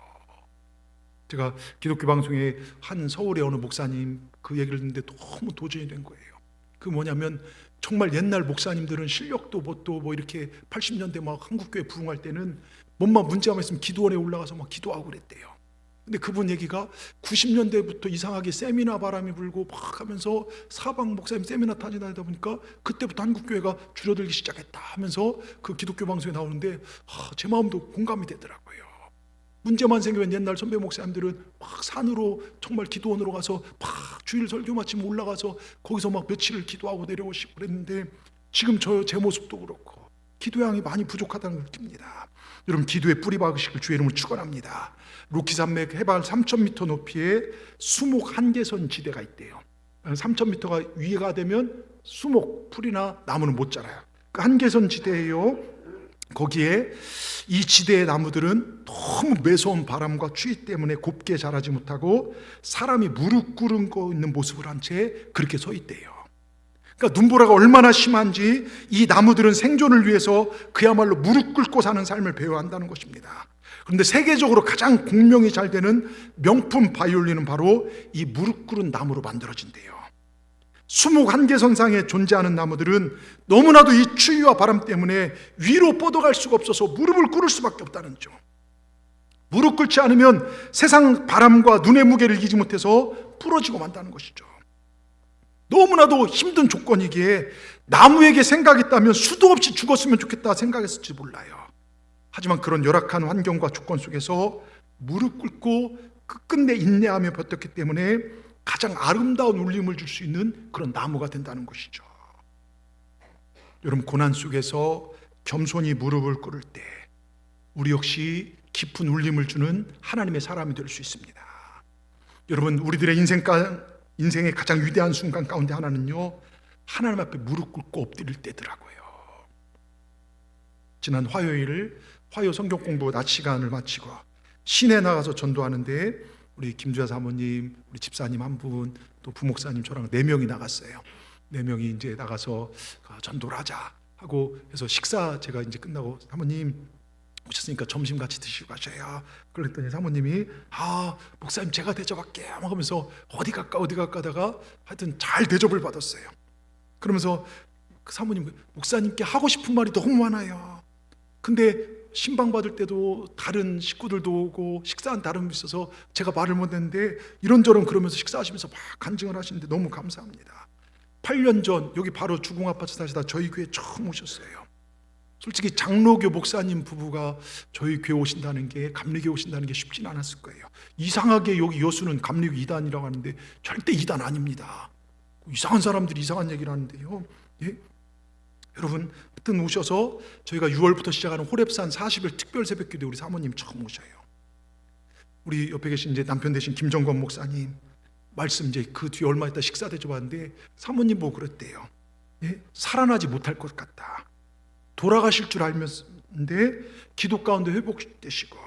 제가 기독교 방송에 한 서울의 어느 목사님 그 얘기를 듣는데 너무 도전이 된 거예요. 그 뭐냐면, 정말 옛날 목사님들은 실력도 뭣도 이렇게 80년대 막 한국교회 부흥할 때는 뭔가 문제가 있으면 기도원에 올라가서 막 기도하고 그랬대요. 근데 그분 얘기가 90년대부터 이상하게 세미나 바람이 불고 막 하면서 사방 목사님 세미나 다니다 보니까 그때부터 한국교회가 줄어들기 시작했다 하면서 그 기독교 방송에 나오는데 제 마음도 공감이 되더라고요. 문제만 생기면 옛날 선배 목사님들은 막 산으로 정말 기도원으로 가서 막 주일 설교 마치면 올라가서 거기서 막 며칠을 기도하고 내려오시고 그랬는데, 지금 제 모습도 그렇고 기도량이 많이 부족하다는 걸 느낍니다. 여러분, 기도에 뿌리 박으시길 주의 이름으로 축원합니다. 로키 산맥 해발 3,000m 높이에 수목 한계선 지대가 있대요. 3,000m가 위가 되면 수목, 풀이나 나무는 못 자라요. 그 한계선 지대예요. 거기에 이 지대의 나무들은 너무 매서운 바람과 추위 때문에 곱게 자라지 못하고 사람이 무릎 꿇고 있는 모습을 한 채 그렇게 서 있대요. 그러니까 눈보라가 얼마나 심한지 이 나무들은 생존을 위해서 그야말로 무릎 꿇고 사는 삶을 배워야 한다는 것입니다. 그런데 세계적으로 가장 공명이 잘 되는 명품 바이올린은 바로 이 무릎 꿇은 나무로 만들어진대요. 수목 한계선상에 존재하는 나무들은 너무나도 이 추위와 바람 때문에 위로 뻗어갈 수가 없어서 무릎을 꿇을 수밖에 없다는 점. 무릎 꿇지 않으면 세상 바람과 눈의 무게를 이기지 못해서 부러지고 만다는 것이죠. 너무나도 힘든 조건이기에 나무에게 생각이 있다면 수도 없이 죽었으면 좋겠다 생각했을지 몰라요. 하지만 그런 열악한 환경과 조건 속에서 무릎 꿇고 끝끝내 인내하며 버텼기 때문에 가장 아름다운 울림을 줄 수 있는 그런 나무가 된다는 것이죠. 여러분, 고난 속에서 겸손히 무릎을 꿇을 때 우리 역시 깊은 울림을 주는 하나님의 사람이 될 수 있습니다. 여러분, 우리들의 인생의 가장 위대한 순간 가운데 하나는요, 하나님 앞에 무릎 꿇고 엎드릴 때더라고요. 지난 화요일 화요 성경 공부 낮 시간을 마치고 시내 나가서 전도하는데 우리 김주아 사모님, 우리 집사님 한 분, 또 부목사님 저랑 4명이 나갔어요. 4명이 이제 나가서 전도를 하자 하고 해서 식사 제가 이제 끝나고 사모님 오셨으니까 점심 같이 드시고 가셔야. 그랬더니 사모님이 목사님 제가 대접할게요 하면서 어디 갈까 하다가 하여튼 잘 대접을 받았어요. 그러면서 그 사모님, 목사님께 하고 싶은 말이 너무 많아요. 근데 신방 받을 때도 다른 식구들도 오고 식사한 다른 분 있어서 제가 말을 못했는데 이런저런 그러면서 식사하시면서 막 간증을 하시는데 너무 감사합니다. 8년 전 여기 바로 주공 아파트 사시다 저희 교회 처음 오셨어요. 솔직히 장로교 목사님 부부가 저희 교회 오신다는 게, 감리교회 오신다는 게 쉽진 않았을 거예요. 이상하게 여기 여수는 감리교 2단이라고 하는데 절대 2단 아닙니다. 이상한 사람들이 이상한 얘기를 하는데요. 예? 여러분, 하여튼 오셔서 저희가 6월부터 시작하는 호렙산 40일 특별 새벽기도에 우리 사모님 처음 오셔요. 우리 옆에 계신 이제 남편 되신 김정건 목사님 말씀 이제 그 뒤에 얼마 있다 식사 대접하는데 사모님 보고 그랬대요. 예? 살아나지 못할 것 같다. 돌아가실 줄 알면서인데 기도 가운데 회복되시고,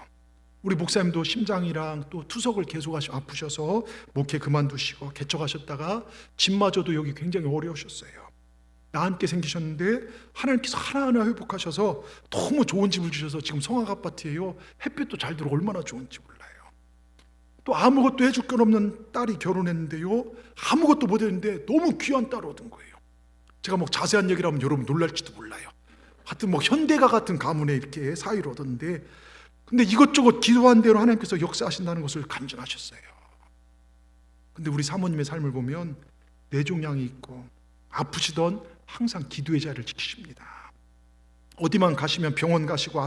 우리 목사님도 심장이랑 또 투석을 계속 아프셔서 목회 그만두시고 개척하셨다가 집마저도 여기 굉장히 어려우셨어요. 나앉게 생기셨는데 하나님께서 하나하나 회복하셔서 너무 좋은 집을 주셔서 지금 성악 아파트예요. 햇빛도 잘 들어 얼마나 좋은지 몰라요. 또 아무것도 해줄 건 없는 딸이 결혼했는데요, 아무것도 못했는데 너무 귀한 딸을 얻은 거예요. 제가 뭐 자세한 얘기를 하면 여러분 놀랄지도 몰라요. 하여튼 뭐 현대가 같은 가문에 이렇게 사위를 얻었는데, 근데 이것저것 기도한 대로 하나님께서 역사하신다는 것을 간증하셨어요. 근데 우리 사모님의 삶을 보면 뇌종양이 있고 아프시던 항상 기도의 자리를 지키십니다. 어디만 가시면 병원 가시고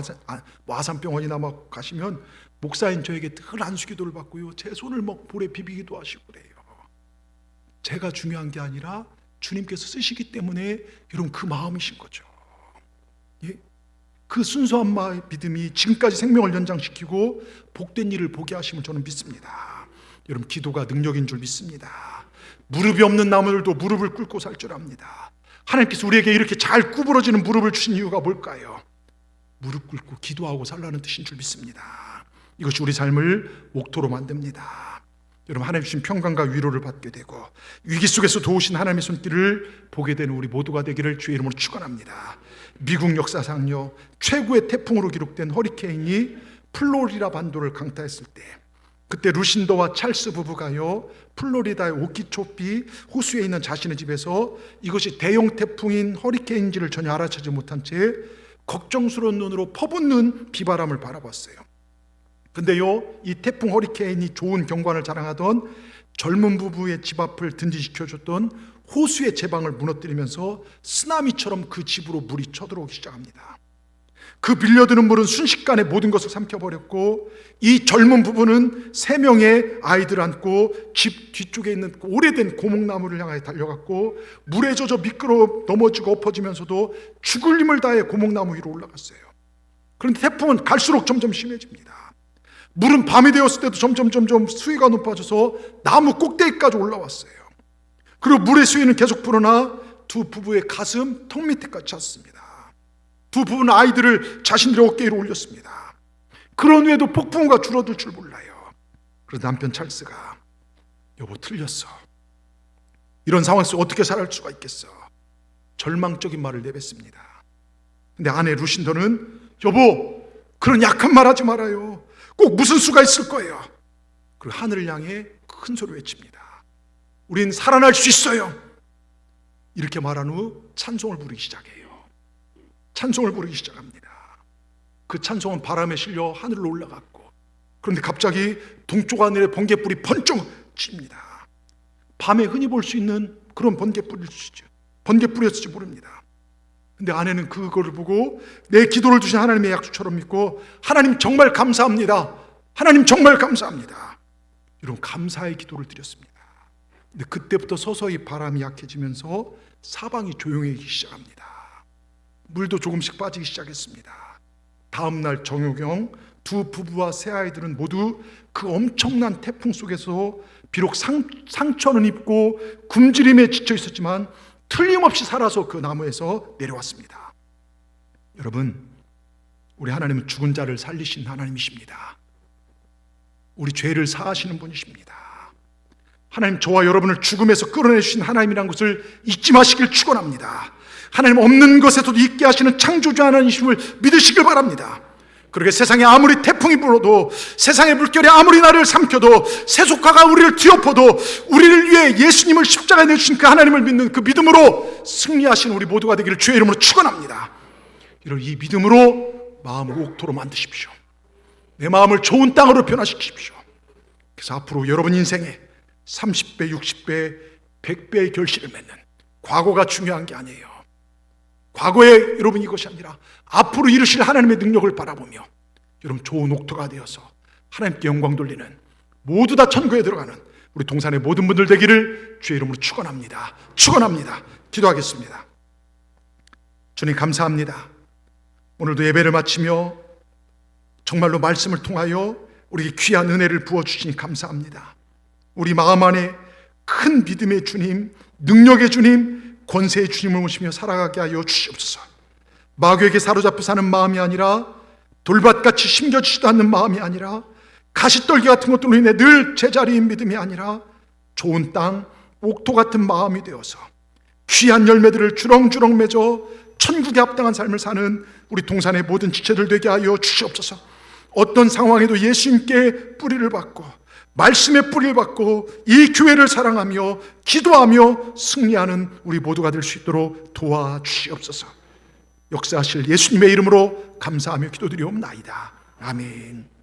아산병원이나 막 가시면 목사인 저에게 늘 안수기도를 받고요, 제 손을 막 볼에 비비기도 하시고 그래요. 제가 중요한 게 아니라 주님께서 쓰시기 때문에 여러분 그 마음이신 거죠. 예? 그 순수한 믿음이 지금까지 생명을 연장시키고 복된 일을 보게 하심을 저는 믿습니다. 여러분, 기도가 능력인 줄 믿습니다. 무릎이 없는 나무들도 무릎을 꿇고 살 줄 압니다. 하나님께서 우리에게 이렇게 잘 구부러지는 무릎을 주신 이유가 뭘까요? 무릎 꿇고 기도하고 살라는 뜻인 줄 믿습니다. 이것이 우리 삶을 옥토로 만듭니다. 여러분, 하나님 주신 평강과 위로를 받게 되고 위기 속에서 도우신 하나님의 손길을 보게 되는 우리 모두가 되기를 주의 이름으로 축원합니다. 미국 역사상요 최고의 태풍으로 기록된 허리케인이 플로리다 반도를 강타했을 때, 그때 루신더와 찰스 부부가요 플로리다의 오키초피 호수에 있는 자신의 집에서 이것이 대형 태풍인 허리케인지를 전혀 알아채지 못한 채 걱정스러운 눈으로 퍼붓는 비바람을 바라봤어요. 근데요, 이 태풍 허리케인이 좋은 경관을 자랑하던 젊은 부부의 집 앞을 든든시켜줬던 호수의 제방을 무너뜨리면서 쓰나미처럼 그 집으로 물이 쳐들어오기 시작합니다. 그 밀려드는 물은 순식간에 모든 것을 삼켜버렸고, 이 젊은 부부는 3명의 아이들 안고 집 뒤쪽에 있는 오래된 고목나무를 향해 달려갔고, 물에 젖어 미끄러워 넘어지고 엎어지면서도 죽을 힘을 다해 고목나무 위로 올라갔어요. 그런데 태풍은 갈수록 점점 심해집니다. 물은 밤이 되었을 때도 점점 수위가 높아져서 나무 꼭대기까지 올라왔어요. 그리고 물의 수위는 계속 불어나 두 부부의 가슴 턱 밑에까지 찼습니다. 두 부부는 아이들을 자신들의 어깨 위로 올렸습니다. 그런 후에도 폭풍우가 줄어들 줄 몰라요. 그래서 남편 찰스가 여보 틀렸어. 이런 상황에서 어떻게 살아갈 수가 있겠어. 절망적인 말을 내뱉습니다. 근데 아내 루신더는 여보 그런 약한 말 하지 말아요. 꼭 무슨 수가 있을 거예요. 그리고 하늘을 향해 큰 소리로 외칩니다. 우린 살아날 수 있어요. 이렇게 말한 후 찬송을 부르기 시작해요. 찬송을 부르기 시작합니다. 그 찬송은 바람에 실려 하늘로 올라갔고, 그런데 갑자기 동쪽 하늘에 번개불이 번쩍 칩니다. 밤에 흔히 볼 수 있는 그런 번개불이었을지 모릅니다. 근데 아내는 그거를 보고 내 기도를 주신 하나님의 약속처럼 믿고, 하나님 정말 감사합니다. 하나님 정말 감사합니다. 이런 감사의 기도를 드렸습니다. 근데 그때부터 서서히 바람이 약해지면서 사방이 조용해지기 시작합니다. 물도 조금씩 빠지기 시작했습니다. 다음 날 정오경 두 부부와 세 아이들은 모두 그 엄청난 태풍 속에서 비록 상처는 입고 굶주림에 지쳐 있었지만 틀림없이 살아서 그 나무에서 내려왔습니다. 여러분, 우리 하나님은 죽은 자를 살리신 하나님이십니다. 우리 죄를 사하시는 분이십니다. 하나님, 저와 여러분을 죽음에서 끌어내주신 하나님이라는 것을 잊지 마시길 축원합니다. 하나님, 없는 것에서도 있게 하시는 창조주 하나님이심을 믿으시길 바랍니다. 그러게 세상에 아무리 태풍이 불어도, 세상의 물결이 아무리 나를 삼켜도, 세속화가 우리를 뒤엎어도 우리를 위해 예수님을 십자가에 내주신 그 하나님을 믿는 그 믿음으로 승리하신 우리 모두가 되기를 주의 이름으로 축원합니다. 이런 이 믿음으로 마음을 옥토로 만드십시오. 내 마음을 좋은 땅으로 변화시키십시오. 그래서 앞으로 여러분 인생에 30배, 60배, 100배의 결실을 맺는, 과거가 중요한 게 아니에요. 과거의 여러분 이것이 아니라 앞으로 이루실 하나님의 능력을 바라보며 여러분 좋은 옥토가 되어서 하나님께 영광 돌리는, 모두 다 천국에 들어가는 우리 동산의 모든 분들 되기를 주의 이름으로 축원합니다. 축원합니다. 기도하겠습니다. 주님 감사합니다. 오늘도 예배를 마치며 정말로 말씀을 통하여 우리에게 귀한 은혜를 부어주시니 감사합니다. 우리 마음 안에 큰 믿음의 주님, 능력의 주님, 권세의 주님을 모시며 살아가게 하여 주시옵소서. 마귀에게 사로잡혀 사는 마음이 아니라, 돌밭같이 심겨지지도 않는 마음이 아니라, 가시떨기 같은 것들로 인해 늘 제자리인 믿음이 아니라 좋은 땅, 옥토 같은 마음이 되어서 귀한 열매들을 주렁주렁 맺어 천국에 합당한 삶을 사는 우리 동산의 모든 지체들 되게 하여 주시옵소서. 어떤 상황에도 예수님께 뿌리를 받고 말씀의 뿌리를 받고 이 교회를 사랑하며 기도하며 승리하는 우리 모두가 될 수 있도록 도와주시옵소서. 역사하실 예수님의 이름으로 감사하며 기도드리옵나이다. 아멘.